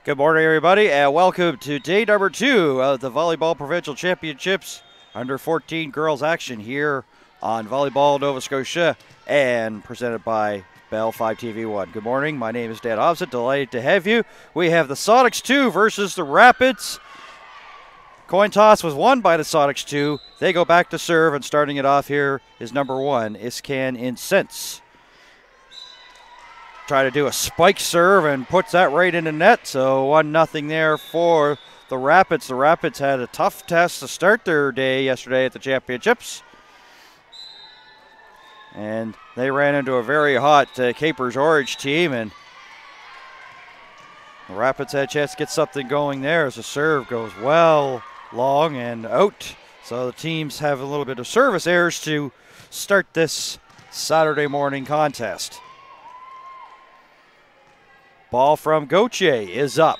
Good morning, everybody, and welcome to day number 2 of the Volleyball Provincial Championships under 14 girls action here on Volleyball Nova Scotia and presented by Bell 5 TV1. Good morning, my name is Dan Hobson, delighted to have you. We have the Sonics 2 versus the Rapids. Coin toss was won by the Sonics 2. They go back to serve, and starting it off here is number 1, Iscan Incense. Try to do a spike serve and puts that right in the net, so 1-0 there for the Rapids. The Rapids had a tough test to start their day yesterday at the championships, and they ran into a very hot Capers Orange team, and the Rapids had a chance to get something going there as the serve goes well long and out. So the teams have a little bit of service errors to start this Saturday morning contest. Ball from Gauthier is up.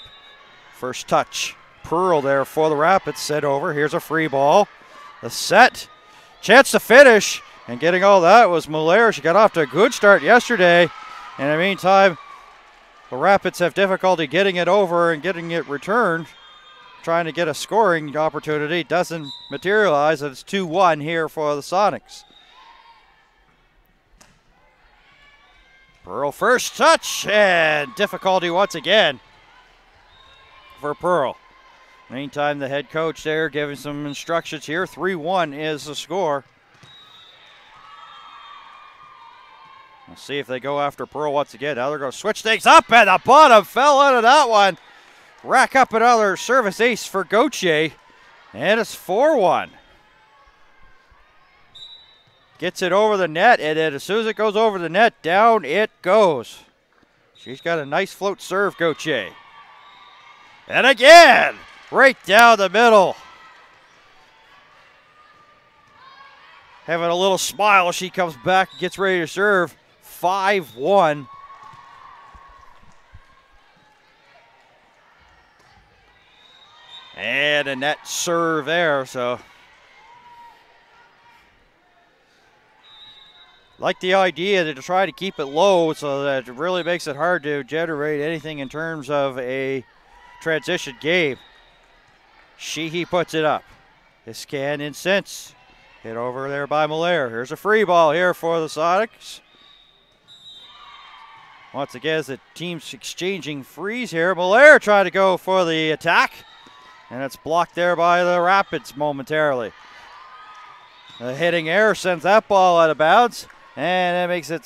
First touch. Pearl there for the Rapids. Set over. Here's a free ball. The set. Chance to finish. And getting all that was Muller. She got off to a good start yesterday. In the meantime, the Rapids have difficulty getting it over and getting it returned. Trying to get a scoring opportunity. Doesn't materialize. It's 2-1 here for the Sonics. Pearl first touch, and difficulty once again for Pearl. Meantime, the head coach there giving some instructions here. 3-1 is the score. We'll see if they go after Pearl once again. Now they're going to switch things up, and the bottom fell out of that one. Rack up another service ace for Gauthier, and it's 4-1. Gets it over the net, and then as soon as it goes over the net, down it goes. She's got a nice float serve, Gauthier. And again, right down the middle. Having a little smile as she comes back and gets ready to serve. 5-1. And a net serve there, so. Like the idea to try to keep it low so that it really makes it hard to generate anything in terms of a transition game. Sheehy puts it up. Iscan Incense. Hit over there by Muller. Here's a free ball here for the Sonics. Once again, as the team's exchanging frees here. Muller trying to go for the attack. And it's blocked there by the Rapids momentarily. The hitting error sends that ball out of bounds. And that makes it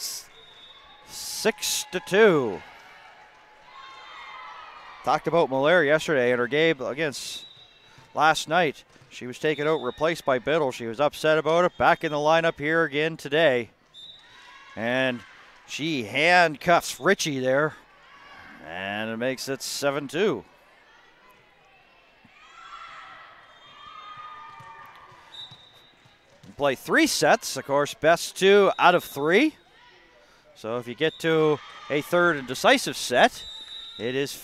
6-2. Talked about Muller yesterday in her game against last night. She was taken out, replaced by Biddle. She was upset about it. Back in the lineup here again today. And she handcuffs Richie there. And it makes it 7-2. Play 3 sets, of course, best 2 out of 3. So if you get to a third and decisive set, it is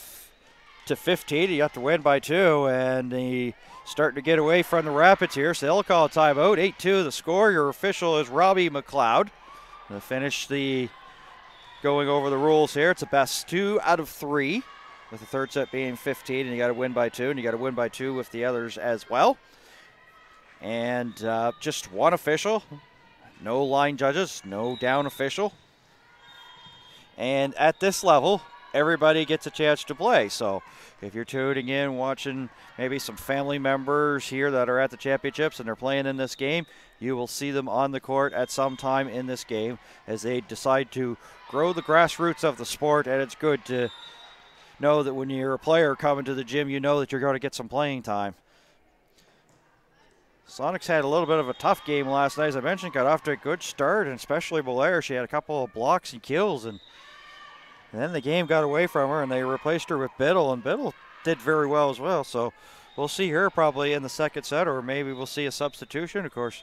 to 15. You have to win by 2, and the starting to get away from the Rapids here, so they'll call a timeout. 8-2 the score. Your official is Robbie McLeod. To finish the going over the rules here, it's a best 2 out of 3, with the third set being 15, and you got to win by 2, and you got to win by 2 with the others as well. And just one official, no line judges, no down official. And at this level, everybody gets a chance to play. So if you're tuning in, watching maybe some family members here that are at the championships and they're playing in this game, you will see them on the court at some time in this game as they decide to grow the grassroots of the sport. And it's good to know that when you're a player coming to the gym, you know that you're going to get some playing time. Sonics had a little bit of a tough game last night. As I mentioned, got off to a good start, and especially Muller. She had a couple of blocks and kills, and then the game got away from her, and they replaced her with Biddle, and Biddle did very well as well. So we'll see her probably in the second set, or maybe we'll see a substitution. Of course,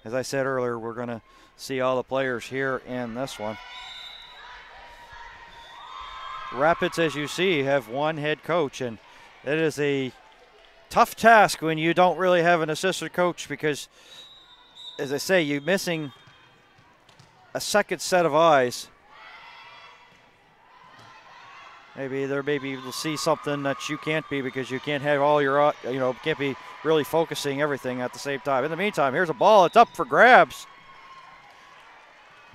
as I said earlier, we're going to see all the players here in this one. Rapids, as you see, have one head coach, and it is a tough task when you don't really have an assistant coach because, as I say, you're missing a second set of eyes maybe they're maybe able to see something that you can't be because you can't have all your, can't be really focusing everything at the same time. In the meantime, here's a ball. It's up for grabs.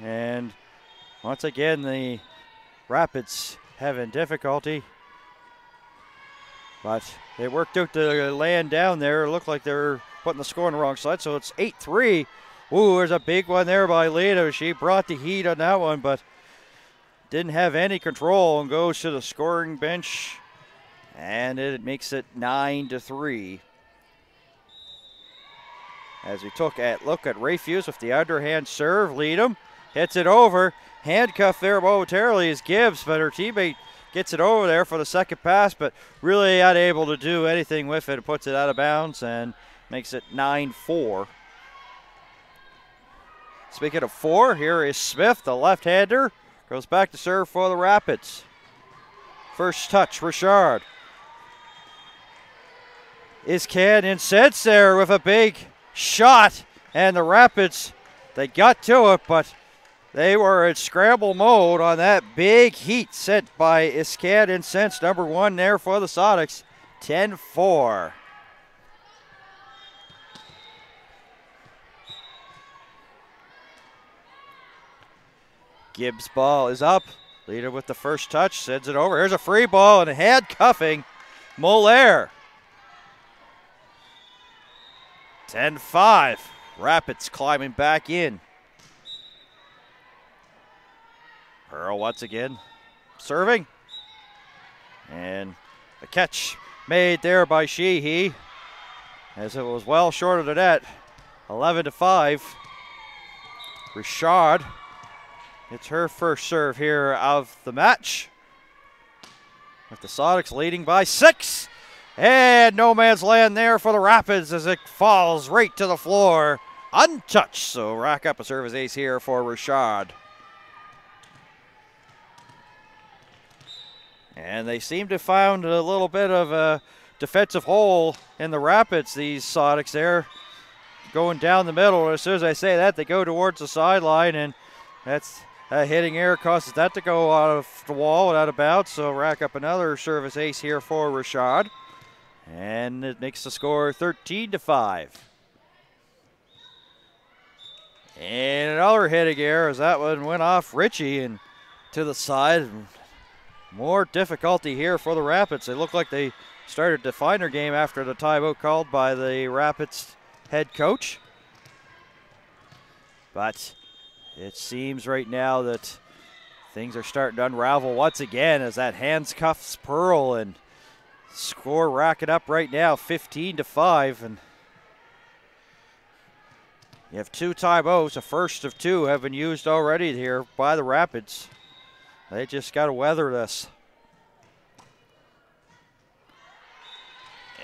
And once again, the Rapids having difficulty. But they worked out the land down there. It looked like they were putting the score on the wrong side. So it's 8-3. Ooh, there's a big one there by Lita. She brought the heat on that one, but didn't have any control and goes to the scoring bench. And it makes it 9-3. As we look at Ray Fuse with the underhand serve, lead him, hits it over. Handcuffed there momentarily is Gibbs, but her teammate gets it over there for the second pass, but really not able to do anything with it. It puts it out of bounds and makes it 9-4. Speaking of 4, here is Smith, the left-hander. Goes back to serve for the Rapids. First touch, Richard. Iscan sets there with a big shot, and the Rapids, they got to it, but they were in scramble mode on that big heat sent by Iscan Incense, number 1 there for the Sonics. 10-4. Gibbs' ball is up. Leader with the first touch, sends it over. Here's a free ball and handcuffing Moller. 10-5. Rapids climbing back in. Pearl once again serving. And a catch made there by Sheehy, as it was well short of the net. 11-5. Richard. It's her first serve here of the match, with the Sonics leading by 6. And no man's land there for the Rapids as it falls right to the floor, untouched. So rack up a service ace here for Richard. And they seem to have found a little bit of a defensive hole in the Rapids, these Sonics there, going down the middle. As soon as I say that, they go towards the sideline, and that's a hitting error causes that to go out of the wall and out of bounds. So rack up another service ace here for Richard. And it makes the score 13-5. And another hitting error as that one went off Richie and to the side. More difficulty here for the Rapids. They look like they started to find their game after the timeout called by the Rapids head coach. But it seems right now that things are starting to unravel once again as that handcuffs Pearl, and score racking up right now 15-5. And you have 2 timeouts. A first of 2 have been used already here by the Rapids. They just got to weather this.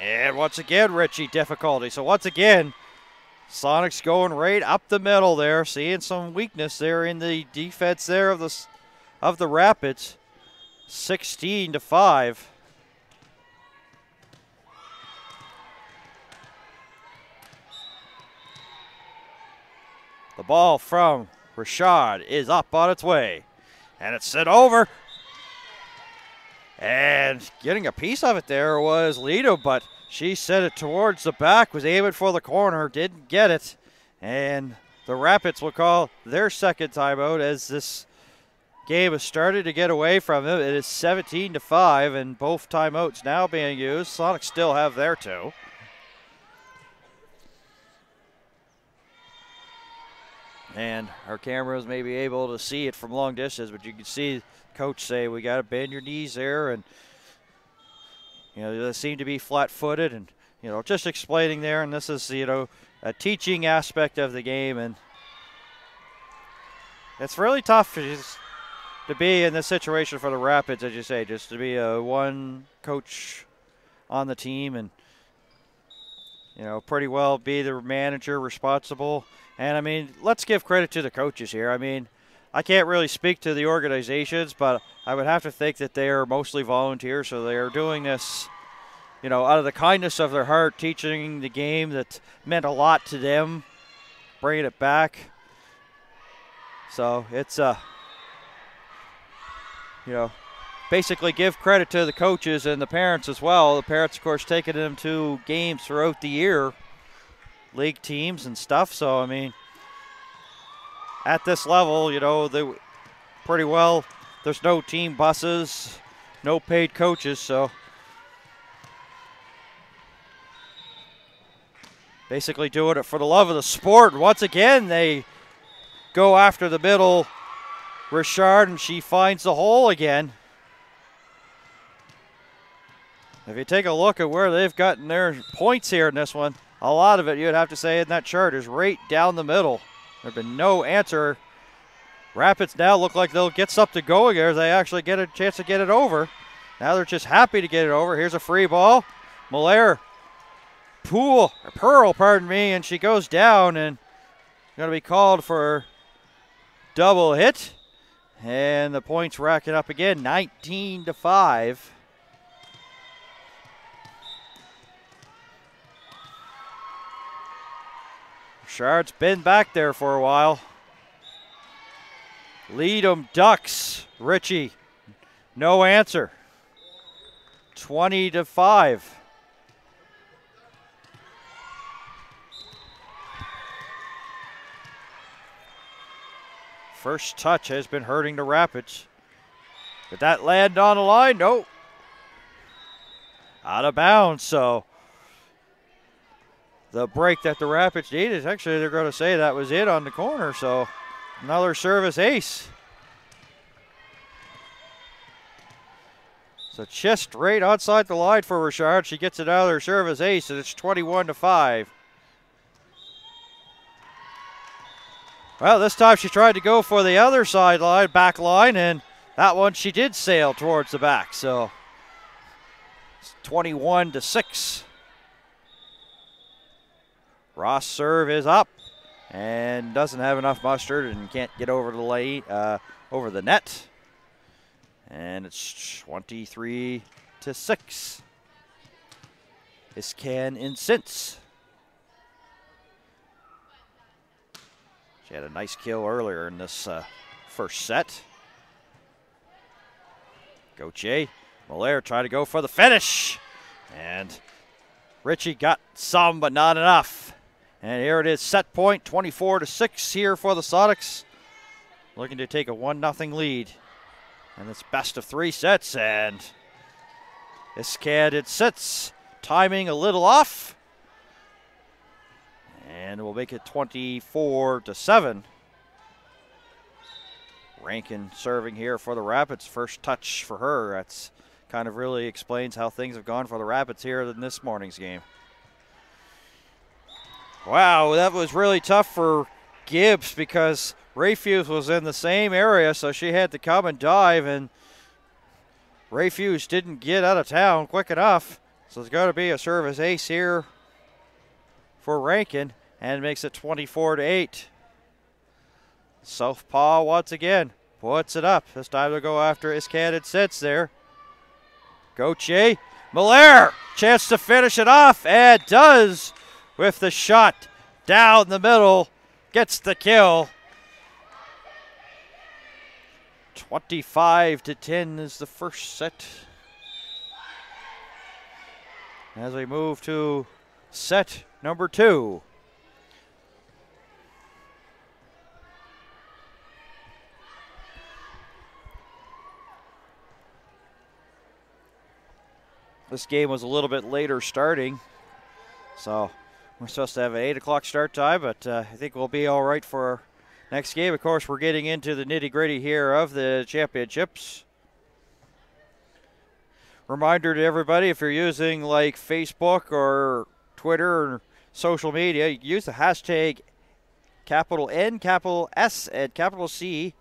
And once again, Richie difficulty. So once again, Sonics going right up the middle there, seeing some weakness there in the defense there of the Rapids. 16-5. The ball from Richard is up on its way. And it's sent over. And getting a piece of it there was Lido, but she sent it towards the back, was aiming for the corner, didn't get it. And the Rapids will call their second timeout as this game has started to get away from them. It is 17-5, and both timeouts now being used. Sonics still have their 2. And our cameras may be able to see it from long distance, but you can see coach say, we got to bend your knees there. And, they seem to be flat-footed and, just explaining there. And this is, a teaching aspect of the game. And it's really tough to be in this situation for the Rapids, as you say, just to be one coach on the team and, pretty well be the manager responsible. And, let's give credit to the coaches here. I can't really speak to the organizations, but I would have to think that they are mostly volunteers, so they are doing this, out of the kindness of their heart, teaching the game that meant a lot to them, bringing it back. So it's, basically give credit to the coaches and the parents as well. The parents, of course, taking them to games throughout the year, league teams and stuff. So, I mean, at this level, they pretty well, there's no team buses, no paid coaches, so basically doing it for the love of the sport. Once again, they go after the middle Richard, and she finds the hole again. If you take a look at where they've gotten their points here in this one, a lot of it, you'd have to say, in that chart is right down the middle. There's been no answer. Rapids now look like they'll get something going here as they actually get a chance to get it over. Now they're just happy to get it over. Here's a free ball. Pearl, and she goes down and going to be called for double hit. And the points racking up again, 19-5. Richard's been back there for a while. Lead 'em Ducks. Richie, no answer. 20-5. First touch has been hurting the Rapids. Did that land on the line? Nope. Out of bounds, so the break that the Rapids needed, actually they're going to say that was it on the corner, so another service ace. So just right outside the line for Richard. She gets another service ace, and it's 21-5. Well, this time she tried to go for the other sideline, back line, and that one she did sail towards the back. So it's 21-6. Ross' serve is up and doesn't have enough mustard and can't get over over the net. And it's 23-6. Iscan in since. She had a nice kill earlier in this first set. Gauthier. Molaire tried to go for the finish. And Richie got some, but not enough. And here it is, set point, 24-6 here for the Sonics. Looking to take a 1-0 lead. And it's best of 3 sets, and Iscad it sits. Timing a little off. And we'll make it 24-7. Rankin serving here for the Rapids. First touch for her. That's kind of really explains how things have gone for the Rapids here in this morning's game. Wow, that was really tough for Gibbs because Rayfuse was in the same area, so she had to come and dive, and Rayfuse didn't get out of town quick enough. So there's got to be a service ace here for Rankin, and it makes it 24-8. Southpaw once again puts it up. This time they'll go after Iscan. It sits there. Gauthier. Molaire, chance to finish it off, and does with the shot down the middle. Gets the kill. 25-10 is the first set. As we move to set number 2. This game was a little bit later starting, so we're supposed to have an 8 o'clock start time, but I think we'll be all right for our next game. Of course, we're getting into the nitty-gritty here of the championships. Reminder to everybody, if you're using like Facebook or Twitter or social media, you can use the hashtag capital N, capital S, and capital C,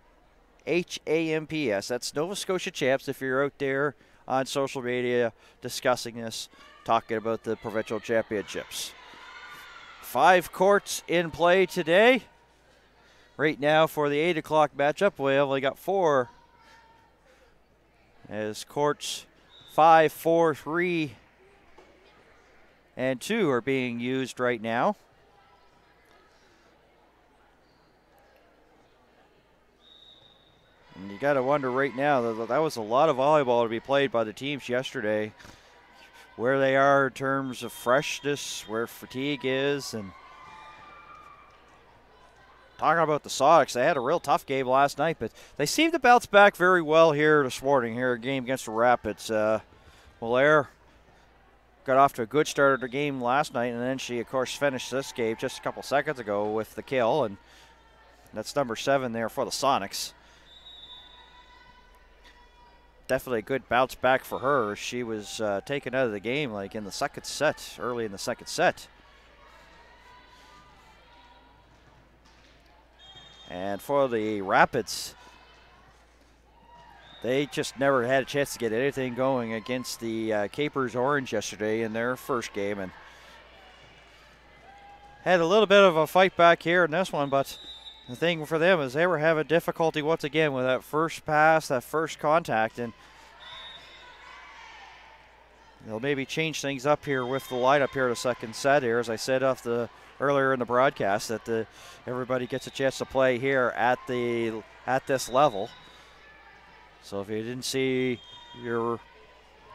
HAMPS. That's Nova Scotia Champs if you're out there on social media discussing this, talking about the provincial championships. 5 courts in play today. Right now for the 8 o'clock matchup, we only got 4. As courts 5, 4, 3, and 2 are being used right now. And you got to wonder right now that was a lot of volleyball to be played by the teams yesterday. Where they are in terms of freshness, where fatigue is, and talking about the Sonics, they had a real tough game last night, but they seem to bounce back very well here this morning. Here, a game against the Rapids. Malaire got off to a good start of the game last night, and then she, of course, finished this game just a couple seconds ago with the kill, and that's number 7 there for the Sonics. Definitely a good bounce back for her. She was taken out of the game like in the second set, early in the second set. And for the Rapids, they just never had a chance to get anything going against the Capers Orange yesterday in their first game, and had a little bit of a fight back here in this one, but the thing for them is they were having difficulty once again with that first pass, that first contact, and they'll maybe change things up here with the lineup here in the second set here, as I said earlier in the broadcast, that everybody gets a chance to play here at this level. So if you didn't see your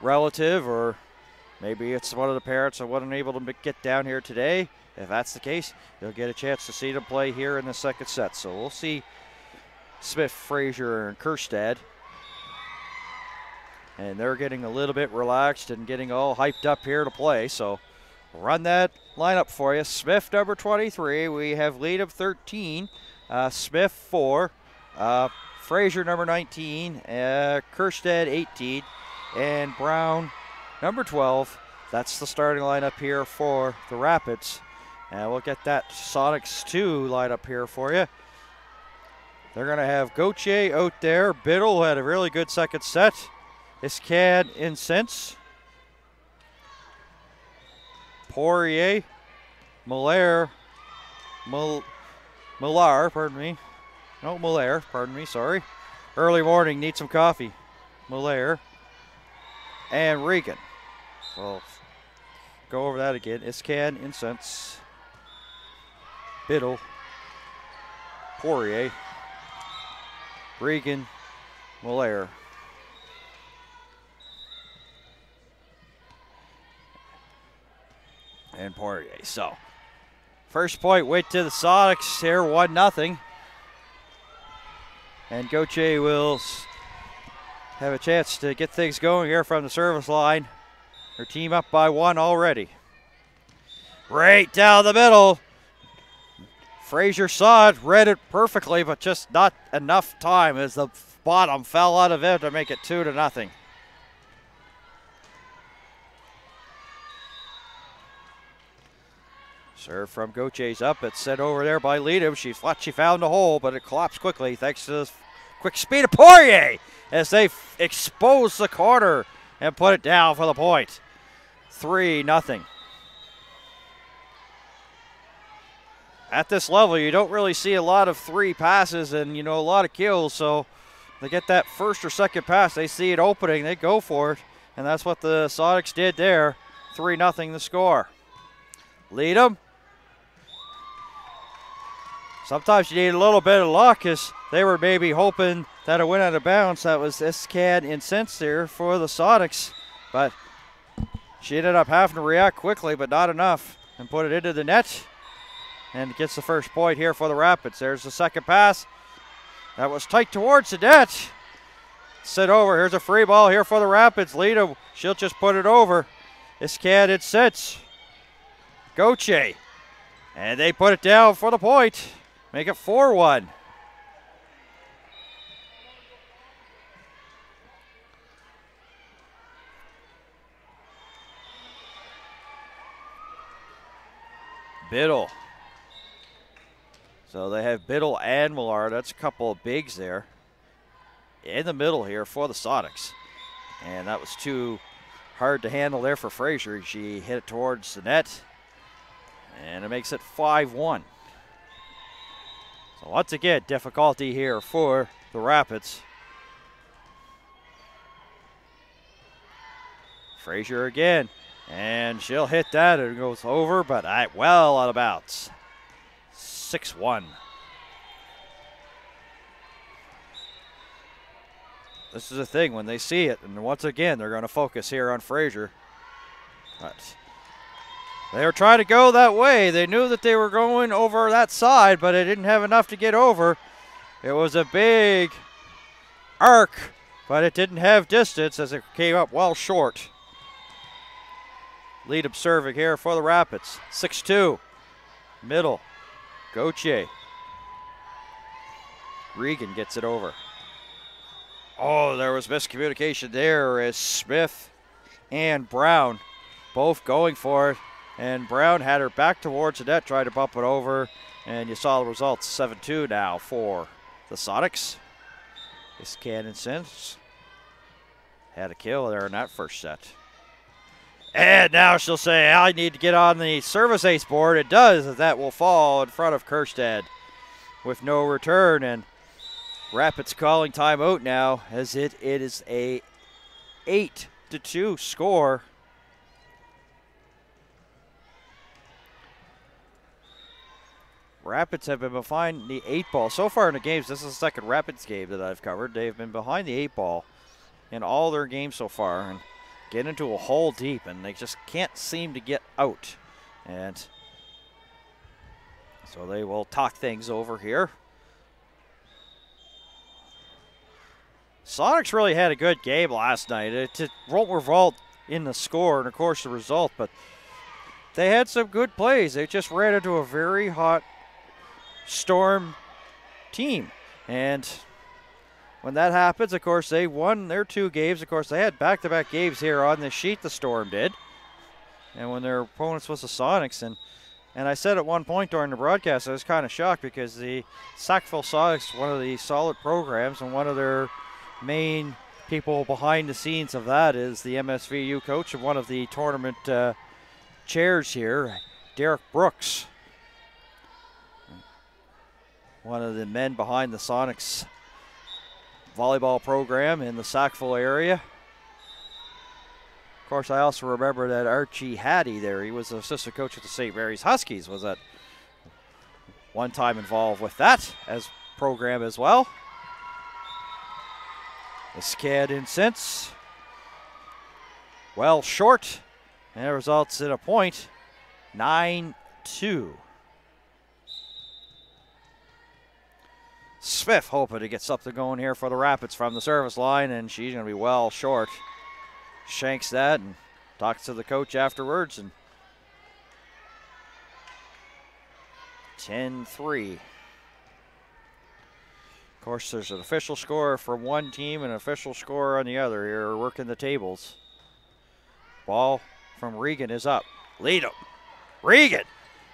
relative, or maybe it's one of the parents that wasn't able to get down here today, if that's the case, you'll get a chance to see them play here in the second set. So we'll see Smith, Fraser, and Kerstad. And they're getting a little bit relaxed and getting all hyped up here to play. So we'll run that lineup for you. Smith, number 23. We have Leadham, 13. Smith, 4. Fraser, number 19. Kerstad, 18. And Brown, number 12. That's the starting lineup here for the Rapids. And we'll get that Sonics 2 lineup here for you. They're going to have Gauthier out there. Biddle had a really good second set. Iscad, Incense, Poirier, Millar, sorry. Early morning, need some coffee. Millar, and Regan. So go over that again. Iscad, Incense, Biddle, Poirier, Regan, Millar. And Poirier. So, first point went to the Sonics here, 1-0. And Gauthier will have a chance to get things going here from the service line. Her team up by 1 already. Right down the middle. Fraser saw it, read it perfectly, but just not enough time as the bottom fell out of it to make it 2-0. Serve from Gauthier's up. It's sent over there by Leadham. She thought she found the hole, but it collapsed quickly thanks to the quick speed of Poirier as they expose the corner and put it down for the point. 3-0. At this level, you don't really see a lot of 3 passes and, a lot of kills. So they get that first or second pass. They see it opening. They go for it. And that's what the Sonics did there. 3-0 the score. Leadham. Sometimes you need a little bit of luck, as they were maybe hoping that it went out of bounds. That was Iscad Incense there for the Sonics. But she ended up having to react quickly, but not enough, and put it into the net. And gets the first point here for the Rapids. There's the second pass. That was tight towards the net. Sit over. Here's a free ball here for the Rapids. Lita, she'll just put it over. Iscad, it sits. Gauthier. And they put it down for the point. Make it 4-1. Biddle. So they have Biddle and Millard. That's a couple of bigs there. In the middle here for the Sonics. And that was too hard to handle there for Fraser. She hit it towards the net. And it makes it 5-1. So once again, difficulty here for the Rapids. Fraser again. And she'll hit that. It goes over, but well out of bounds. 6-1. this is the thing when they see it, and once again they're going to focus here on Frazier. But they were trying to go that way. They knew that they were going over that side, but they didn't have enough to get over. It was a big arc, but it didn't have distance as it came up well short. Lead serving here for the Rapids. 6-2. Middle. Gauthier. Regan gets it over. Oh, there was miscommunication there as Smith and Brown both going for it. And Brown had her back towards the net, tried to bump it over. And you saw the results, 7-2 now for the Sonics. This Cannon Sims had a kill there in that first set. And now she'll say, I need to get on the service ace board. It does, as that will fall in front of Kirstead with no return. And Rapids calling timeout now, as it is a 8-2 score. Rapids have been behind the 8 ball. So far in the games, this is the second Rapids game that I've covered. They've been behind the 8 ball in all their games so far and get into a hole deep, and they just can't seem to get out. And so they will talk things over here. Sonics really had a good game last night. It won't revolt in the score and, of course, the result, but they had some good plays. They just ran into a very hot Storm team. And when that happens, of course, they won their 2 games. Of course, they had back-to-back games here on this sheet, the Storm did. And when their opponents was the Sonics. And I said at one point during the broadcast, I was kind of shocked because the Sackville Sonics, one of the solid programs, and one of their main people behind the scenes of that is the MSVU coach and one of the tournament chairs here, Derek Brooks. One of the men behind the Sonics volleyball program in the Sackville area. Of course, I also remember that Archie Hattie there, he was the assistant coach at the St. Mary's Huskies, was at one time involved with that as program as well. The Scad incense, well short, and it results in a point, 9-2. Smith hoping to get something going here for the Rapids from the service line, and she's going to be well short. Shanks that and talks to the coach afterwards, and 10-3. Of course, there's an official score from one team and an official score on the other here. We're working the tables. Ball from Regan is up. Lead him. Regan.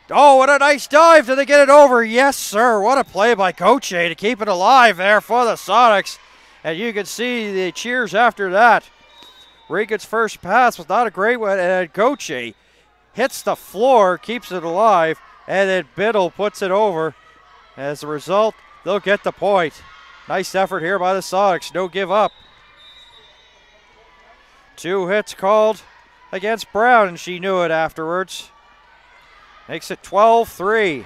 Oh, what a nice dive. Did they get it over? Yes, sir. What a play by Gauthier to keep it alive there for the Sonics. And you can see the cheers after that. Regan's first pass was not a great one, and Gauthier hits the floor, keeps it alive, and then Biddle puts it over. As a result, they'll get the point. Nice effort here by the Sonics. No give up. 2 hits called against Brown, and she knew it afterwards. Makes it 12-3.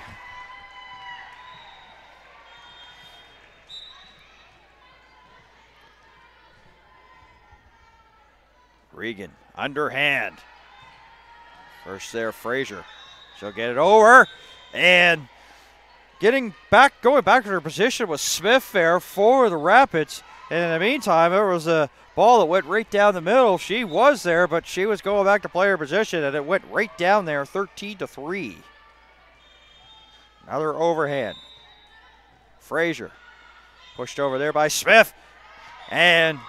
Regan, underhand. First there, Frazier. She'll get it over, and going back to her position was Smith there for the Rapids. And in the meantime, there was a ball that went right down the middle. She was there, but she was going back to play her position, and it went right down there, 13-3. Another overhand. Frazier pushed over there by Smith, and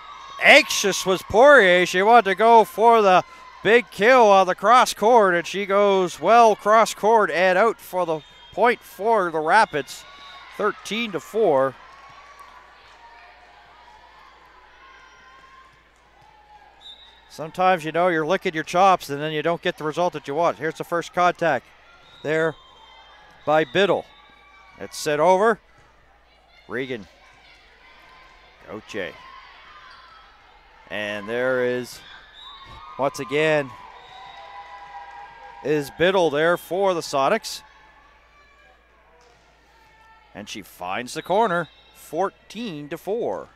anxious was Poirier. She wanted to go for the big kill on the cross court, and she goes well cross court and out for the point for the Rapids, 13-4. Sometimes, you know, you're licking your chops and then you don't get the result that you want. Here's the first contact there by Biddle. It's set over. Regan. Gauthier. And there is, once again, is Biddle there for the Sonics. And she finds the corner, 14-4.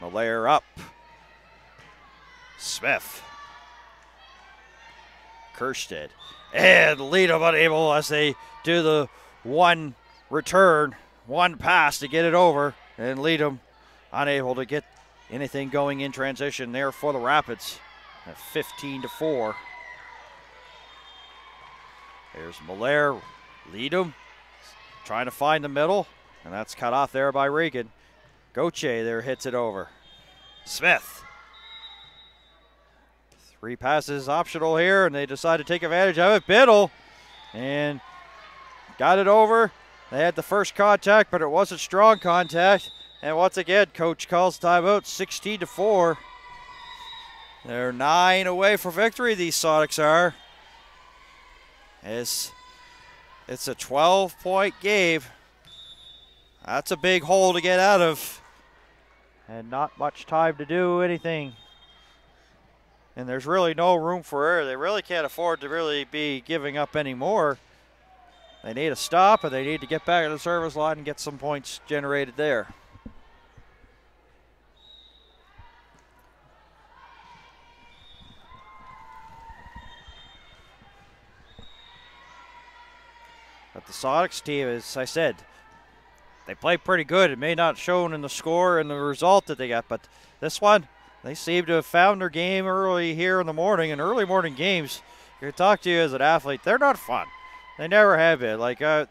Malaire up. Smith. Kerstead. And Leadham unable as they do the one return, one pass to get it over. And Leadham unable to get anything going in transition there for the Rapids at 15-4. There's Malaire. Leadham trying to find the middle. And that's cut off there by Regan. Gauthier there hits it over. Smith. 3 passes optional here, and they decide to take advantage of it. Biddle, and got it over. They had the first contact, but it wasn't strong contact. And once again, coach calls timeout, 16-4. They're 9 away for victory, these Sonics are. It's a 12-point game. That's a big hole to get out of. And not much time to do anything. And there's really no room for error. They really can't afford to really be giving up any more. They need a stop, and they need to get back to the service line and get some points generated there. But the Sonics team, as I said, they played pretty good. It may not have shown in the score and the result that they got, but this one, they seem to have found their game early here in the morning. And early morning games, I can talk to you as an athlete, they're not fun. They never have been. Like, I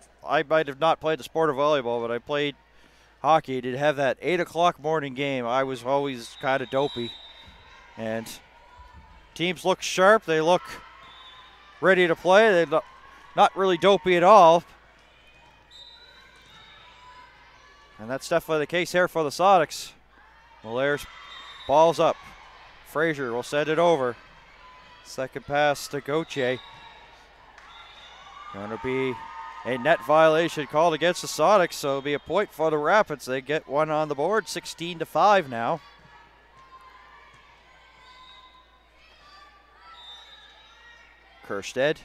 might have not played the sport of volleyball, but I played hockey. To have that 8 o'clock morning game, I was always kind of dopey. And teams look sharp. They look ready to play. They're not really dopey at all. And that's definitely the case here for the Sonics. Malaire's ball's up. Frazier will send it over. Second pass to Gauthier. Going to be a net violation called against the Sonics, so it'll be a point for the Rapids. They get one on the board, 16-5 now. Kerstead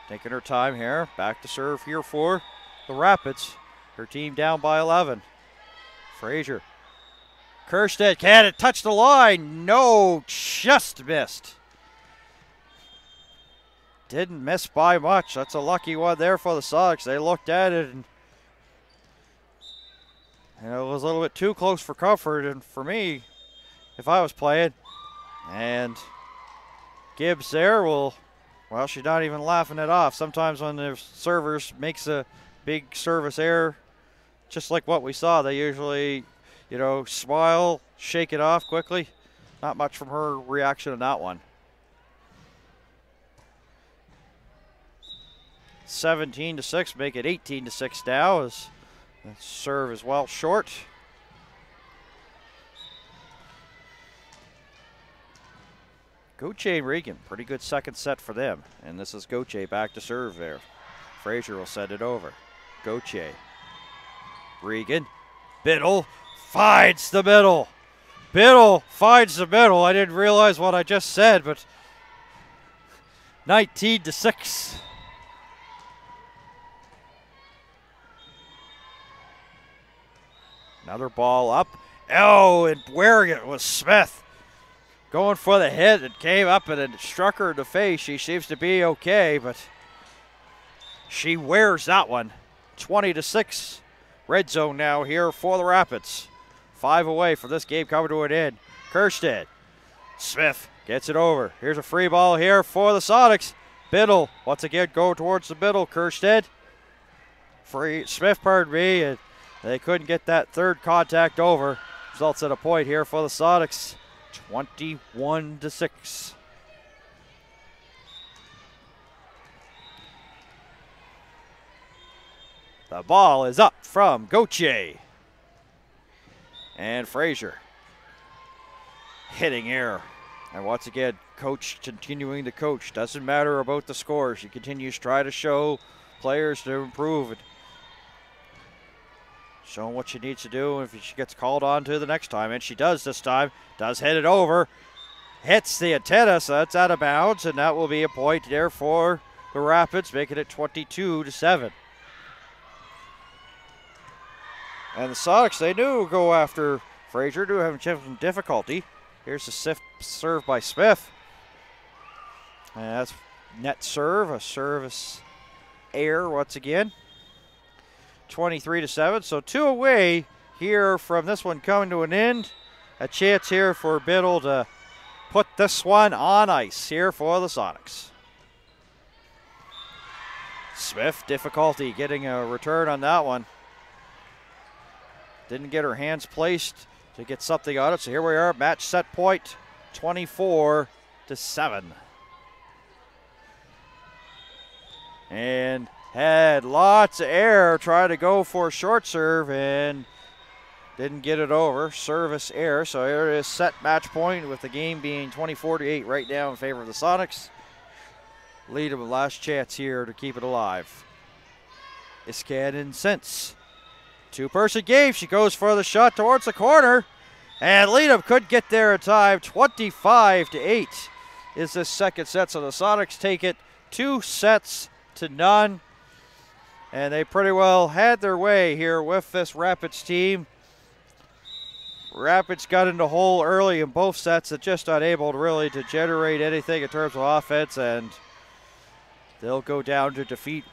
taking her time here. Back to serve here for the Rapids. Her team down by 11. Frazier. Kerstead, can it touch the line? No, just missed. Didn't miss by much. That's a lucky one there for the Sonics. They looked at it and it was a little bit too close for comfort. And for me, if I was playing, and Gibbs there well, she's not even laughing it off. Sometimes when the servers makes a big service error, just like what we saw, they usually, smile, shake it off quickly. Not much from her reaction on that one. 17-6, make it 18-6 now as the serve is well short. Gauthier and Regan, pretty good second set for them. And this is Gauthier back to serve there. Frazier will send it over. Gauthier. Regan. Biddle finds the middle. Biddle finds the middle. I didn't realize what I just said, but 19-6. Another ball up. Oh, and wearing it was Smith. Going for the hit. It came up and it struck her in the face. She seems to be okay, but she wears that one. 20-6. Red zone now here for the Rapids. 5 away from this game coming to an end. Kerstead. Smith gets it over. Here's a free ball here for the Sonics. Biddle once again going towards the middle. Kerstead. Smith, pardon me. And they couldn't get that third contact over. Results in a point here for the Sonics. 21-6. The ball is up from Gauthier. And Frazier hitting air. And once again, coach continuing to coach. Doesn't matter about the scores. He continues to try to show players to improve it. Showing what she needs to do if she gets called on to the next time. And she does this time. Does hit it over. Hits the antenna, so that's out of bounds. And that will be a point there for the Rapids, making it 22-7. And the Sonics, they do go after Frazier, do have some difficulty. Here's the serve by Smith. And that's net serve, a service error once again. 23-7, so 2 away here from this one coming to an end. A chance here for Biddle to put this one on ice here for the Sonics. Smith, difficulty getting a return on that one. Didn't get her hands placed to get something on it, so here we are, match set point, 24-7. And had lots of air trying to go for a short serve and didn't get it over. Service error, so here it is, set match point with the game being 24-8 right now in favor of the Sonics. Lead them, last chance here to keep it alive. Iskanen Sense. 2-person game. She goes for the shot towards the corner. And Leadham could get there in time. 25-8 is the second set. So the Sonics take it 2-0. And they pretty well had their way here with this Rapids team. Rapids got in the hole early in both sets, and just unable really to generate anything in terms of offense, and they'll go down to defeat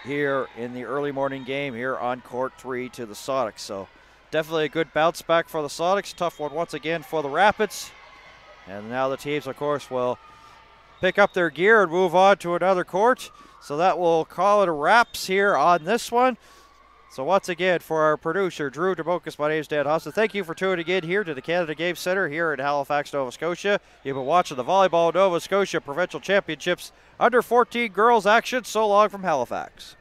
here in the early morning game here on court 3 to the Sonics. So definitely a good bounce back for the Sonics. Tough one once again for the Rapids. And now the teams, of course, will pick up their gear and move on to another court. So that will call it a wraps here on this one. So once again, for our producer, Drew DeBocas, my name is Dan Hudson. Thank you for tuning in here to the Canada Game Centre here in Halifax, Nova Scotia. You've been watching the Volleyball Nova Scotia Provincial Championships Under 14 girls action. So long from Halifax.